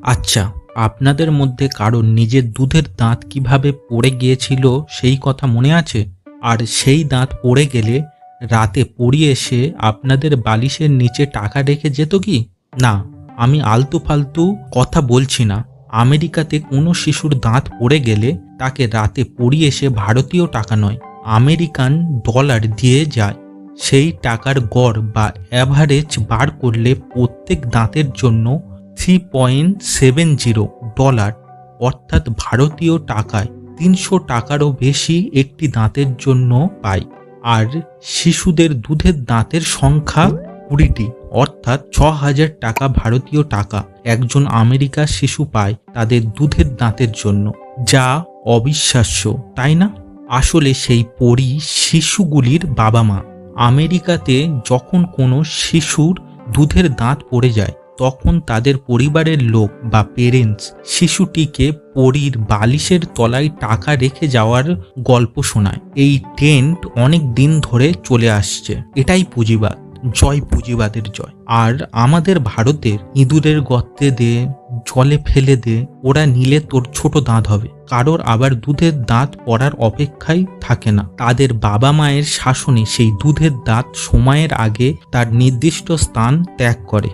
আচ্ছা, আপনাদের মধ্যে কারোর নিজের দুধের দাঁত কিভাবে পড়ে গিয়েছিল সেই কথা মনে আছে? আর সেই দাঁত পড়ে গেলে রাতে পড়ি এসে আপনাদের বালিশের নিচে টাকা রেখে যেত কি? না, আমি আলতু ফালতু কথা বলছি না। আমেরিকাতে কোনো শিশুর দাঁত পড়ে গেলে তাকে রাতে পড়ি এসে ভারতীয় টাকা নয়, আমেরিকান ডলার দিয়ে যায়। সেই টাকার গড় বা অ্যাভারেজ বার করলে প্রত্যেক দাঁতের জন্য $3.70, অর্থাৎ ভারতীয় টাকায় ৩০০ টাকারও বেশি একটি দাঁতের জন্য পায়। আর শিশুদের দুধের দাঁতের সংখ্যা ২০টি, অর্থাৎ ৬,০০০ টাকা ভারতীয় টাকা একজন আমেরিকার শিশু পায় তাদের দুধের দাঁতের জন্য, যা অবিশ্বাস্য, তাই না? আসলে সেই পরী শিশুগুলির বাবা মা। আমেরিকাতে যখন কোনো শিশুর দুধের দাঁত পড়ে যায় তখন তাদের পরিবারের লোক বা পেরেন্টস শিশুটিকে পরীর বালিশের তলায় টাকা রেখে যাওয়ার গল্প শোনায়। এই ট্রেন্ড অনেক দিন ধরে চলে আসছে। এটাই পুঁজিবাদ। জয় পুঁজিবাদের জয়। আর আমাদের ভারতের ইঁদুরের গর্তে দে, জলে ফেলে দে, ওরা নিলে তোর ছোট দাঁত হবে। কারোর আবার দুধের দাঁত পড়ার অপেক্ষাই থাকে না। তাদের বাবা মায়ের শাসনে সেই দুধের দাঁত সময়ের আগে তার নির্দিষ্ট স্থান ত্যাগ করে।